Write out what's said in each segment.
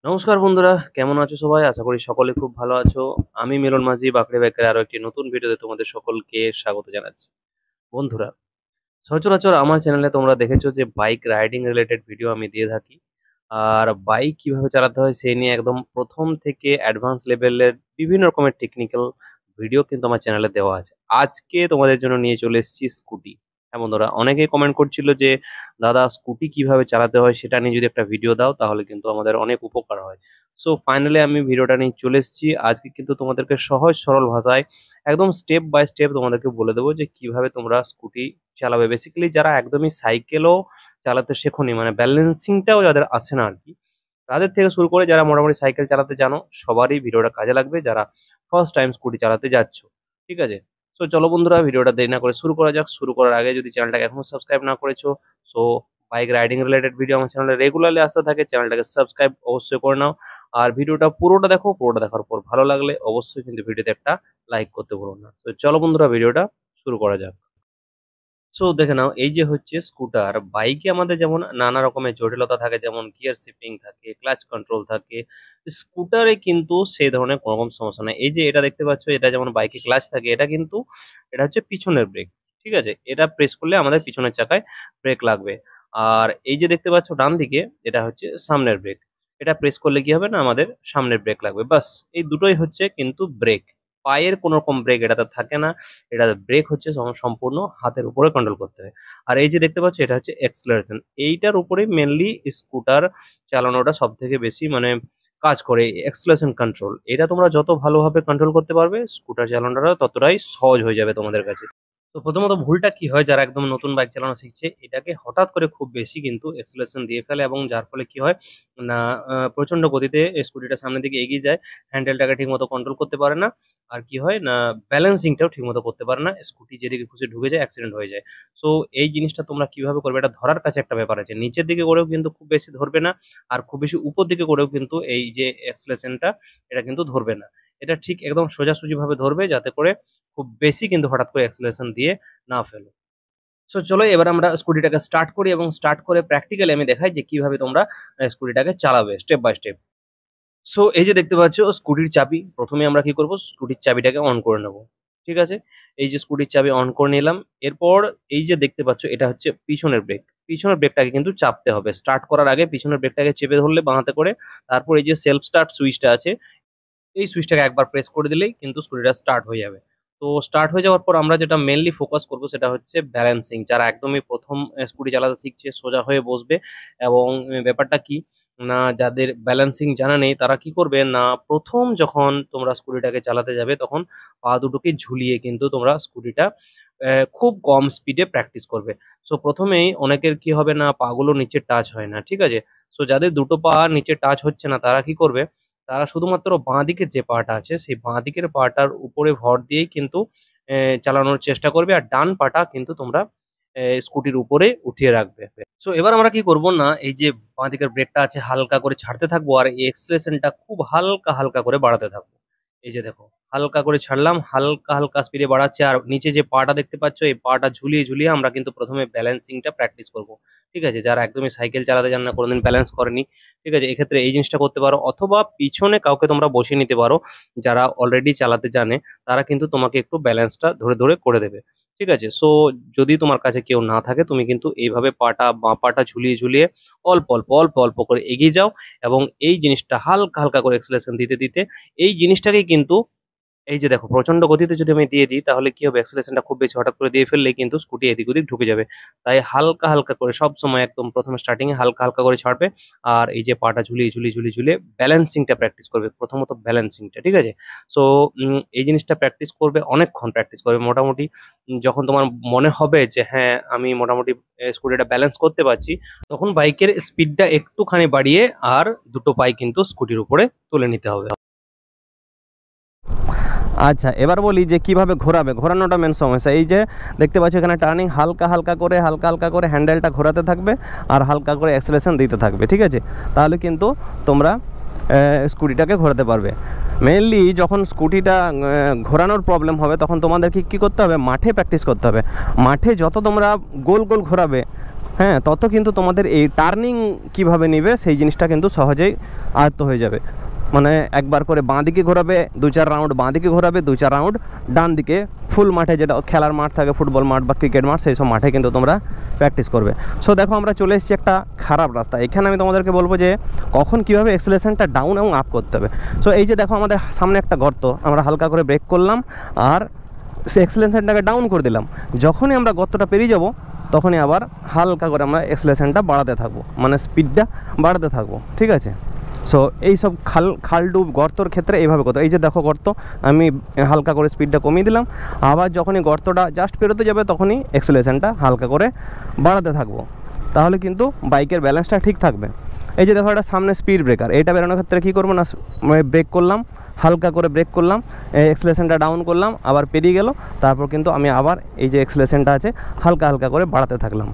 নমস্কার বন্ধুরা, কেমন আছো সবাই? আশা করি সকলে খুব ভালো আছো। আমি মিলন মাঝি, বাঁকড়ে বাইকের আরো একটি নতুন ভিডিওতে তোমাদের সকলকে স্বাগত জানাচ্ছি। বন্ধুরা, সচরাচর আমার চ্যানেলে তোমরা দেখেছো যে বাইক রাইডিং রিলেটেড ভিডিও আমি দিয়ে থাকি। আর বাইক কিভাবে চালাতে হয় সেই নিয়ে একদম প্রথম থেকে অ্যাডভান্স লেভেলের বিভিন্ন রকমের টেকনিক্যাল ভিডিও কিন্তু আমার চ্যানেলে দেওয়া আছে। আজকে তোমাদের জন্য নিয়ে চলে এসেছি স্কুটি। হ্যাঁ বন্ধুরা, অনেকেই কমেন্ট করছিল যে দাদা স্কুটি কিভাবে চালাতে হয় সেটা নিয়ে যদি একটা ভিডিও দাও তাহলে কিন্তু আমাদের অনেক উপকার হয়। সো ফাইনালি আমি ভিডিওটা নিয়ে চলে এসেছি। আজকে কিন্তু তোমাদেরকে সহজ সরল ভাষায় একদম স্টেপ বাই স্টেপ তোমাদেরকে বলে দেবো যে কিভাবে তোমরা স্কুটি চালাবে। বেসিক্যালি যারা একদমই সাইকেলও চালাতে শেখোনি, মানে ব্যালেন্সিংটাও যাদের আসে না আর কি, তাদের থেকে শুরু করে যারা মোটামুটি সাইকেল চালাতে জানো, সবারই ভিডিওটা কাজে লাগবে যারা ফার্স্ট টাইম স্কুটি চালাতে যাচ্ছ। ঠিক আছে? সো চলো বন্ধুরা, ভিডিওটা দেরি না করে শুরু করা যাক। শুরু করার আগে যদি চ্যানেলটাকে এখনো সাবস্ক্রাইব না করেছো, so bike riding related video আমার চ্যানেলে রেগুলারলি আসতে থাকে, চ্যানেলটাকে সাবস্ক্রাইব অবশ্যই করে নাও। আর ভিডিওটা পুরোটা দেখো, পুরোটা দেখার পর ভালো লাগলে অবশ্যই কিন্তু ভিডিওতে একটা লাইক করতে ভুলো না। তো চলো বন্ধুরা, ভিডিওটা শুরু করা যাক। সো দেখে নাও, এই যে হচ্ছে স্কুটার। বাইকে আমাদের যেমন নানা রকমের জটিলতা থাকে, যেমন গিয়ার শিফটিং থাকে, ক্লাচ কন্ট্রোল থাকে, স্কুটারে কিন্তু সেই ধরনের কোনো রকম সমস্যা নেই। এই যে এটা দেখতে পাচ্ছ, এটা যেমন বাইকে ক্লাচ থাকে, এটা কিন্তু এটা হচ্ছে পিছনের ব্রেক। ঠিক আছে? এটা প্রেস করলে আমাদের পিছনের চাকায় ব্রেক লাগবে। আর এই যে দেখতে পাচ্ছ ডান দিকে, এটা হচ্ছে সামনের ব্রেক। এটা প্রেস করলে কি হবে না, আমাদের সামনের ব্রেক লাগবে। বাস, এই দুটোই হচ্ছে কিন্তু ব্রেক। পায়ের কোনো রকম ব্রেক এটাতে থাকে না। এটা ব্রেক হচ্ছে সম্পূর্ণ হাতের উপরে কন্ট্রোল করতে হয়। আর এই যে দেখতে পাচ্ছ, এটা হচ্ছে এক্সেলারেশন। এইটার উপরে মেনলি স্কুটার চালানোটা সব থেকে বেশি মানে কাজ করে। এক্সেলারেশন কন্ট্রোল, এটা তোমরা যত ভালোভাবে কন্ট্রোল করতে পারবে, স্কুটার চালানোটা ততটাই সহজ হয়ে যাবে তোমাদের কাছে। তো প্রথমত ভুলটা কি হয়, যারা একদম নতুন বাইক চালানো শিখছে, এটাকে হঠাৎ করে খুব বেশি কিন্তু এক্সেলারেশন দিয়ে ফেলে, এবং যার ফলে কি হয় না, প্রচন্ড গতিতে স্কুটিটা সামনের দিকে এগিয়ে যায়, হ্যান্ডেলটাকে ঠিক মতো কন্ট্রোল করতে পারে না। আর কি হয় না, ব্যালেন্সিংটাও ঠিক মতো করতে পারে না, স্কুটি যেদিকে খুশি ঢুকে যায়, অ্যাক্সিডেন্ট হয়ে যায়। সো এই জিনিসটা তোমরা কিভাবে করবে, এটা ধরার কাছে একটা ব্যাপার আছে। নিচের দিকে করেও কিন্তু খুব বেশি ধরবে না, আর খুব বেশি উপর দিকে করেও কিন্তু এই যে এক্সেলারেশনটা, এটা কিন্তু ধরবে না। এটা ঠিক একদম সোজাসুজি ভাবে ধরবে, যাতে করে খুব বেশি কিন্তু হঠাৎ করে অ্যাক্সেলারেশন দিয়ে না ফেলো। সো চলো এবার আমরা স্কুটিটাকে স্টার্ট করি, এবং স্টার্ট করে প্র্যাকটিক্যালি আমি দেখাই যে কিভাবে তোমরা স্কুটিটাকে চালাবে স্টেপ বাই স্টেপ। সো এই যে দেখতে পাচ্ছ স্কুটির চাবি, প্রথমে আমরা কি করব, স্কুটির চাবিটাকে অন করে নেব। ঠিক আছে? এই যে স্কুটির চাবি অন করে নিলাম। এরপর এই যে দেখতে পাচ্ছ, এটা হচ্ছে পিছনের ব্রেক। পিছনের ব্রেকটাকে কিন্তু চাপতে হবে। স্টার্ট করার আগে পিছনের ব্রেকটাকে চেপে ধরলে বাঁ হাতে করে, তারপর এই যে সেলফ স্টার্ট সুইচটা আছে, এই সুইচটাকে একবার প্রেস করে দিলেই কিন্তু স্কুটিটা স্টার্ট হয়ে যাবে। তো স্টার্ট হয়ে যাওয়ার পর আমরা যেটা মেইনলি ফোকাস করব সেটা হচ্ছে ব্যালেন্সিং। যারা একদমই প্রথম স্কুটি চালাতে শিখছে, সোজা হয়ে বসবে। এবং ব্যাপারটা কি না, যাদের ব্যালেন্সিং জানা নেই তারা কি করবে না, প্রথম যখন তোমরা স্কুটিটাকে চালাতে যাবে তখন পা দুটোকে ঝুলিয়ে কিন্তু তোমরা স্কুটিটা খুব কম স্পিডে প্র্যাকটিস করবে। সো প্রথমেই অনেকের কি হবে না, পাগুলো নিচে টাচ হয় না। ঠিক আছে? সো যাদের দুটো পা নিচে টাচ হচ্ছে না, তারা কি করবে, তারা শুধুমাত্র বাঁ দিকের যে পাটা আছে, সেই বাঁ দিকের পাটার উপরে ভর দিয়েই কিন্তু চালানোর চেষ্টা করবে। আর ডান পাটা কিন্তু তোমরা স্কুটির উপরে উঠিয়ে রাখবে। সো এবার আমরা কি করব না, এই যে বাঁ দিকের ব্রেকটা আছে হালকা করে ছাড়তে থাকবো, আর এই এক্সেলারেশনটা খুব হালকা হালকা করে বাড়াতে থাকবো। এই যে দেখো, হালকা করে ছাড়লাম, হালকা হালকা স্পিডে বাড়াচ্ছে। আর নিচে যে পাটা দেখতে পাচ্ছ, এই পাটা ঝুলিয়ে ঝুলিয়ে আমরা কিন্তু প্রথমে ব্যালেন্সিংটা প্র্যাকটিস করব। ঠিক আছে? যারা একদমই সাইকেল চালাতে জানে না, কোনোদিন ব্যালেন্স করেনি, ঠিক আছে, এক্ষেত্রে এই জিনিসটা করতে পারো। অথবা পিছনে কাউকে তোমরা বসিয়ে নিতে পারো, যারা অলরেডি চালাতে জানে, তারা কিন্তু তোমাকে একটু ব্যালেন্সটা ধরে ধরে করে দেবে। ঠিক আছে? সো যদি তোমার কাছে কেউ না থাকে, তুমি কিন্তু এইভাবে পাটা, বাঁ পাটা ঝুলিয়ে ঝুলিয়ে অল্প অল্প অল্প অল্প করে এগিয়ে যাও। এবং এই জিনিসটা হালকা হালকা করে এক্সেলারেশন দিতে দিতে এই জিনিসটাকেই কিন্তু, এই যে দেখো, প্রচন্ড গতিতে যদি আমি দিয়ে দিই তাহলে কি হবে, অ্যাক্সেলারেশনটা খুব বেশি হঠাৎ করে দিয়ে ফেললেই কিন্তু স্কুটি এদিক ওদিক ঢুকে যাবে। তাই হালকা হালকা করে সব সময়, একদম প্রথমে স্টার্টিং এ হালকা হালকা করে ছাড়বে। আর এই যে পাটা ঝুলিয়ে ঝুলিয়ে ঝুলিয়ে ঝুলিয়ে ব্যালেন্সিংটা প্র্যাকটিস করবে, প্রথমত ব্যালেন্সিংটা। ঠিক আছে? সো এই জিনিসটা প্র্যাকটিস করবে, অনেকক্ষণ প্র্যাকটিস করবে মোটামুটি। যখন তোমার মনে হবে যে হ্যাঁ, আমি মোটামুটি স্কুটিটা ব্যালেন্স করতে পারছি, তখন বাইকের স্পিডটা একটুখানি বাড়িয়ে আর দুটো পাই কিন্তু স্কুটির উপরে তুলে নিতে হবে। আচ্ছা, এবার বলি যে কিভাবে ঘোরাবে। ঘোরানোটা মেন সমস্যা। এই যে দেখতে পাচ্ছ এখানে টার্নিং, হালকা হালকা করে হ্যান্ডেলটা ঘোরাতে থাকবে আর হালকা করে অ্যাক্সেলারেশন দিতে থাকবে। ঠিক আছে? তাহলে কিন্তু তোমরা স্কুটিটাকে ঘোরাতে পারবে। মেইনলি যখন স্কুটিটা ঘোরানোর প্রবলেম হবে, তখন তোমাদেরকে কী করতে হবে, মাঠে প্র্যাকটিস করতে হবে। মাঠে যত তোমরা গোল গোল ঘোরাবে, হ্যাঁ, তত কিন্তু তোমাদের এই টার্নিং কিভাবে নেবে সেই জিনিসটা কিন্তু সহজেই আয়ত্ত হয়ে যাবে। মানে একবার করে বাঁ দিকে ঘোরাবে 2-4 রাউন্ড, বাঁ দিকে ঘোরাবে 2-4 রাউন্ড, ডান দিকে ফুল মাঠে যেটা খেলার মাঠ থাকে, ফুটবল মাঠ বা ক্রিকেট মাঠ, সেই সব মাঠে কিন্তু তোমরা প্র্যাকটিস করবে। সো দেখো আমরা চলে এসেছি একটা খারাপ রাস্তা। এখানে আমি তোমাদেরকে বলবো যে কখন কীভাবে অ্যাক্সেলারেশনটা ডাউন এবং আপ করতে হবে। সো এই যে দেখো আমাদের সামনে একটা গর্ত, আমরা হালকা করে ব্রেক করলাম আর সে অ্যাক্সেলারেশনটাকে ডাউন করে দিলাম। যখনই আমরা গর্তটা পেরিয়ে যাব তখনই আবার হালকা করে আমরা অ্যাক্সেলারেশনটা বাড়াতে থাকবো, মানে স্পিডটা বাড়াতে থাকবো, ঠিক আছে। সো এই সব খালডুব গর্তর ক্ষেত্রে এইভাবে করতে। এই যে দেখো গর্ত, আমি হালকা করে স্পিডটা কমিয়ে দিলাম, আবার যখনই গর্তটা জাস্ট পেরোতে যাবে তখনই অ্যাক্সেলারেশনটা হালকা করে বাড়াতে থাকবো, তাহলে কিন্তু বাইকের ব্যালেন্সটা ঠিক থাকবে। এই যে দেখো একটা সামনে স্পিড ব্রেকার, এইটা বেরোনোর ক্ষেত্রে কী করবো না, ব্রেক করলাম, হালকা করে ব্রেক করলাম, অ্যাক্সেলারেশনটা ডাউন করলাম, আবার পেরিয়ে গেল, তারপর কিন্তু আমি আবার এই যে অ্যাক্সেলারেশনটা আছে হালকা হালকা করে বাড়াতে থাকলাম।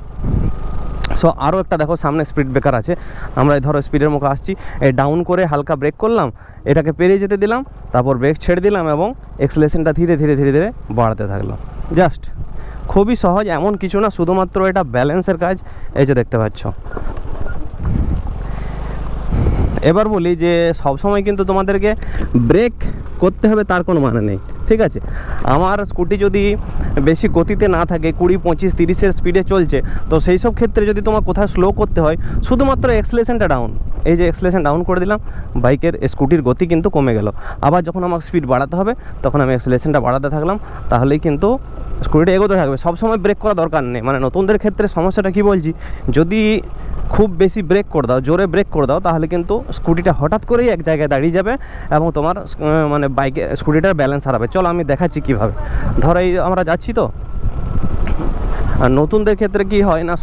সো আরও একটা দেখো সামনে স্পিড ব্রেকার আছে, আমরা ধরো স্পিডের মুখে আসছি, এই ডাউন করে হালকা ব্রেক করলাম, এটাকে পেরিয়ে যেতে দিলাম, তারপর ব্রেক ছেড়ে দিলাম এবং অ্যাক্সেলারেশনটা ধীরে ধীরে ধীরে ধীরে বাড়াতে থাকলাম। জাস্ট খুবই সহজ, এমন কিছু না, শুধুমাত্র এটা ব্যালেন্সের কাজ। এই যে দেখতে পাচ্ছ। এবার বলি যে সবসময় কিন্তু তোমাদেরকে ব্রেক করতে হবে তার কোনো মানে নেই, ঠিক আছে। আমার স্কুটি যদি বেশি গতিতে না থাকে, 20, 25, 30-এর স্পিডে চলছে, তো সেই সব ক্ষেত্রে যদি তোমার কোথাও স্লো করতে হয়, শুধুমাত্র অ্যাক্সেলারেশনটা ডাউন, এই যে অ্যাক্সেলারেশন ডাউন করে দিলাম, বাইকের স্কুটির গতি কিন্তু কমে গেল। আবার যখন আমার স্পিড বাড়াতে হবে তখন আমি অ্যাক্সেলারেশনটা বাড়াতে থাকলাম, তাহলেই কিন্তু স্কুটিটা এগোতে থাকবে। সবসময় ব্রেক করা দরকার নেই, মানে নতুনদের ক্ষেত্রে সমস্যাটা কি বলছি, যদি খুব বেশি ব্রেক করে দাও, জোরে ব্রেক করে দাও, তাহলে কিন্তু স্কুটিটা হঠাৎ করেই এক জায়গায় দাঁড়িয়ে যাবে এবং তোমার মানে বাইকে স্কুটিটার ব্যালেন্স হারাবে। চলো আমি দেখাচ্ছি কীভাবে। ধরো এই আমরা যাচ্ছি তো, আর নতুনদের ক্ষেত্রে কি হয় না,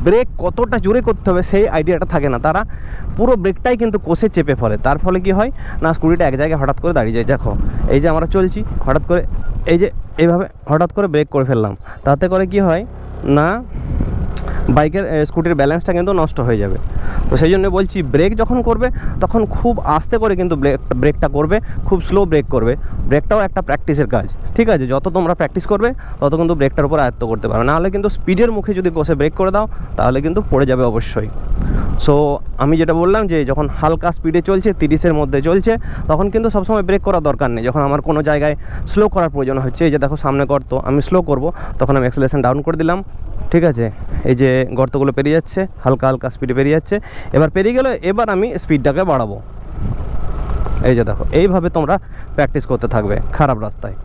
ব্রেক কতটা জোরে করতে হবে সেই আইডিয়াটা থাকে না, তারা পুরো ব্রেকটাই কিন্তু কষে চেপে ফেলে, তার ফলে কি হয় না, স্কুটিটা এক জায়গায় হঠাৎ করে দাঁড়িয়ে যায়। দেখো এই যে আমরা চলছি, হঠাৎ করে এই যে এইভাবে হঠাৎ করে ব্রেক করে ফেললাম, তাতে করে কি হয় না, বাইকের স্কুটির ব্যালেন্সটা কিন্তু নষ্ট হয়ে যাবে। তো সেই জন্য বলছি ব্রেক যখন করবে তখন খুব আস্তে করে কিন্তু ব্রেকটা করবে, খুব স্লো ব্রেক করবে। ব্রেকটাও একটা প্র্যাকটিসের কাজ, ঠিক আছে। যত তোমরা প্র্যাকটিস করবে তত কিন্তু ব্রেকটার উপর আয়ত্ত করতে পারবে, নাহলে কিন্তু স্পিডের মুখে যদি কষে ব্রেক করে দাও তাহলে কিন্তু পড়ে যাবে অবশ্যই। সো আমি যেটা বললাম যে যখন হালকা স্পিডে চলছে, 30-এর মধ্যে চলছে, তখন কিন্তু সবসময় ব্রেক করার দরকার নেই। যখন আমার কোনো জায়গায় স্লো করার প্রয়োজন হচ্ছে, এই যে দেখো সামনে গর্ত, আমি স্লো করব, তখন আমি অ্যাক্সেলারেশন ডাউন করে দিলাম, ঠিক আছে। এই যে গর্তগুলো পেরিয়ে যাচ্ছে, হালকা হালকা স্পিডে পেরিয়ে যাচ্ছে, এবার পেরিয়ে গেলে এবার আমি স্পিডটাকে বাড়াবো। এই যে দেখো এইভাবে তোমরা প্র্যাকটিস করতে থাকবে খারাপ রাস্তায়।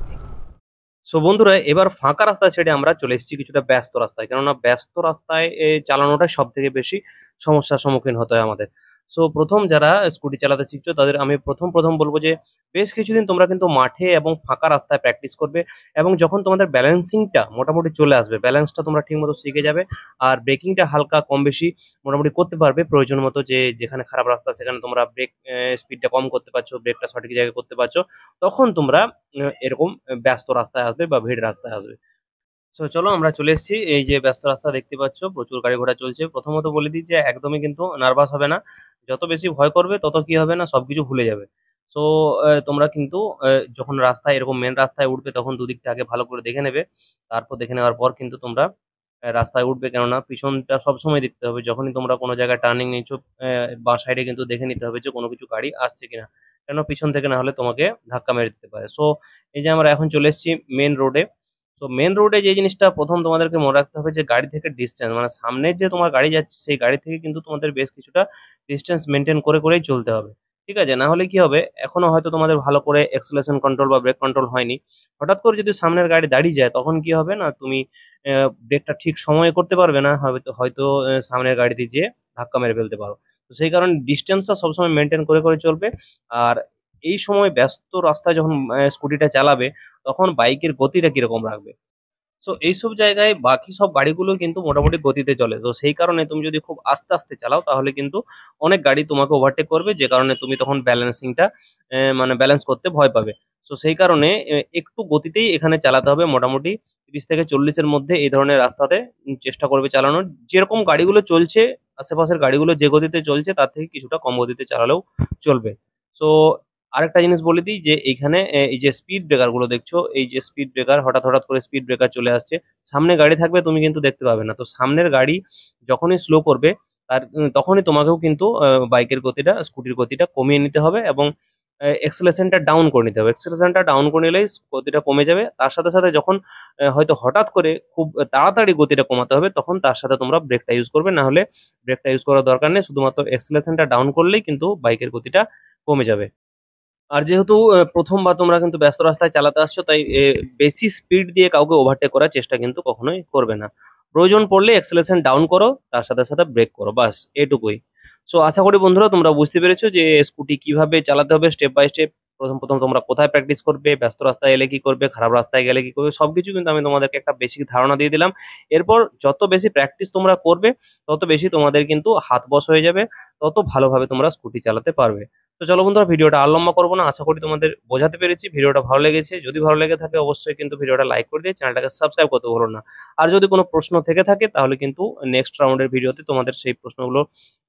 সো বন্ধুরা, এবার ফাঁকা রাস্তা ছেড়ে আমরা চলে এসেছি কিছুটা ব্যস্ত রাস্তায়, কেননা ব্যস্ত রাস্তায় চালানোটাই সব থেকে বেশি সমস্যার সম্মুখীন হতে হয় আমাদের। সো প্রথম যারা স্কুটি চালাতে শিখছো তাদের আমি প্রথম প্রথম বলবো যে বেশ কিছুদিন তোমরা কিন্তু মাঠে এবং ফাঁকা রাস্তায় প্র্যাকটিস করবে, এবং যখন তোমাদের ব্যালেন্সিংটা মোটামুটি চলে আসবে, ব্যালেন্সটা তোমরা ঠিক মতো শিখে যাবে, আর ব্রেকিংটা হালকা কম বেশি মোটামুটি করতে পারবে প্রয়োজন মতো, যে যেখানে খারাপ রাস্তা সেখানে তোমরা ব্রেক স্পিডটা কম করতে পারছো, ব্রেকটা সঠিক জায়গায় করতে পারছো, তখন তোমরা এরকম ব্যস্ত রাস্তায় আসবে বা ভিড় রাস্তায় আসবে। সো চলো আমরা চলে এসেছি, এই যে ব্যস্ত রাস্তা দেখতে পাচ্ছ, প্রচুর গাড়ি ঘোড়া চলছে। প্রথমত বলে দিই যে একদমই কিন্তু নার্ভাস হবে না, যত বেশি ভয় করবে তত কি হবে না, সবকিছু ভুলে যাবে। সো তোমরা কিন্তু যখন রাস্তায় এরকম মেন রাস্তায় উঠবে তখন দুদিকটা আগে ভালো করে দেখে নেবে, তারপর দেখে নেওয়ার পর কিন্তু তোমরা রাস্তায় উঠবে, কেননা পিছনটা সবসময় দেখতে হবে। যখনই তোমরা কোনো জায়গায় টার্নিং নিচ্ছো, বাঁ সাইডে কিন্তু দেখে নিতে হবে যে কোনো কিছু গাড়ি আসছে কিনা, কেন পিছন থেকে না হলে তোমাকে ধাক্কা মেরে দিতে পারে। সো এই যে আমরা এখন চলে এসেছি মেন রোডে। তো মেন রোডে যে জিনিসটা প্রথম তোমাদেরকে মনে রাখতে হবে যে গাড়ি থেকে ডিস্টেন্স, মানে সামনের যে তোমার গাড়ি যাচ্ছে সেই গাড়ি থেকে কিন্তু তোমাদের বেশ কিছুটা ডিস্টেন্স মেনটেন করে করেই চলতে হবে, ঠিক আছে। না হলে কি হবে, এখনো হয়তো তোমাদের ভালো করে অ্যাক্সেলারেশন কন্ট্রোল বা ব্রেক কন্ট্রোল হয়নি, হঠাৎ করে যদি সামনের গাড়ি দাঁড়িয়ে যায় তখন কি হবে না, তুমি ব্রেকটা ঠিক সময়ে করতে পারবে না, হয়তো হয়তো সামনের গাড়িতে যেয়ে ধাক্কা মেরে ফেলতে পারো। তো সেই কারণে ডিস্টেন্সটা সবসময় মেনটেন করে করে চলবে। আর এই সময় ব্যস্ত রাস্তায় যখন স্কুটিটা চালাবে তখন বাইকের গতিটা কিরকম রাখবে। সো এইসব জায়গায় বাকি সব গাড়িগুলো কিন্তু মোটামুটি গতিতে চলে। তো সেই কারণে তুমি যদি খুব আস্তে আস্তে চালাও তাহলে কিন্তু অনেক গাড়ি তোমাকে ওভারটেক করবে, যে কারণে তুমি তখন ব্যালেন্সিংটা মানে ব্যালেন্স করতে ভয় পাবে। সো সেই কারণে একটু গতিতেই এখানে চালাতে হবে, মোটামুটি 30 থেকে 40 এর মধ্যে এই ধরনের রাস্তাতে চেষ্টা করবে চালানোর। যেরকম গাড়িগুলো চলছে, আশেপাশের গাড়িগুলো যে গতিতে চলছে তার থেকে কিছুটা কম গতিতে চালালেও চলবে। সো আরেকটা জিনিস বলে দিই যে এইখানে এই যে স্পিড ব্রেকার গুলো দেখছো, এই যে স্পিড ব্রেকার হঠাৎ হঠাৎ করে স্পিড ব্রেকার চলে আসছে, সামনে গাড়ি থাকবে তুমি কিন্তু দেখতে পাবে না। তো সামনের গাড়ি যখনই স্লো করবে তখনই তোমাকেও কিন্তু বাইকের গতিটা, স্কুটির গতিটা কমিয়ে নিতে হবে এবং এক্সেলারেশনটা ডাউন করে নিতে হবে। এক্সেলারেশনটা ডাউন করে নিলেই গতিটা কমে যাবে। তার সাথে সাথে যখন হয়তো হঠাৎ করে খুব তাড়াতাড়ি গতিটা কমাতে হবে, তখন তার সাথে তোমরা ব্রেকটা ইউজ করবে। না হলে ব্রেকটা ইউজ করার দরকার নেই, শুধুমাত্র এক্সেলারেশনটা ডাউন করলেই কিন্তু বাইকের গতিটা কমে যাবে। আর যেহেতু প্রথমবার তোমরা কিন্তু ব্যস্ত রাস্তায় চালাতে আসছো, তাই বেশি স্পিড দিয়ে কাউকে ওভারটেক করার চেষ্টা কিন্তু কখনোই করবে না। প্রয়োজন পড়লে অ্যাক্সেলারেশন ডাউন করো, তার সাথে সাথে ব্রেক করো, বাস এটুকুই। সো আশা করি বন্ধুরা তোমরা বুঝতে পেরেছো যে স্কুটি কিভাবে চালাতে হবে স্টেপ বাই স্টেপ। প্রথম প্রথম তোমরা কোথায় প্র্যাকটিস করবে, ব্যস্ত রাস্তায় এলে কি করবে, খারাপ রাস্তায় গেলে কি করবে, সবকিছু কিন্তু আমি তোমাদেরকে একটা বেসিক ধারণা দিয়ে দিলাম। এরপর যত বেশি প্র্যাকটিস তোমরা করবে, তত বেশি তোমাদের কিন্তু হাত বশ হয়ে যাবে, তত ভালোভাবে তোমরা স্কুটি চালাতে পারবে। তো চলো বন্ধুরা, ভিডিওটা আর লম্বা করবো না, আশা করি তোমাদের বোঝাতে পেরেছি। ভিডিওটা ভালো লেগেছে, যদি ভালো লেগে থাকে অবশ্যই কিন্তু ভিডিওটা লাইক করে দিয়ে চ্যানেলটাকে সাবস্ক্রাইব করতে ভুলো না। আর যদি কোনো প্রশ্ন থেকে থাকে তাহলে কিন্তু নেক্সট রাউন্ডের ভিডিওতে তোমাদের সেই প্রশ্নগুলো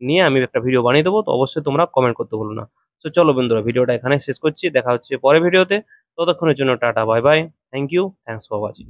নিয়ে আমি একটা ভিডিও বানিয়ে দেবো, তো অবশ্যই তোমরা কমেন্ট করতে ভুলো না। তো চলো বন্ধুরা, ভিডিওটা এখানে শেষ করছি, দেখা হচ্ছে পরের ভিডিওতে। ততক্ষণের জন্য tata, bye bye, thank you, thanks for watching.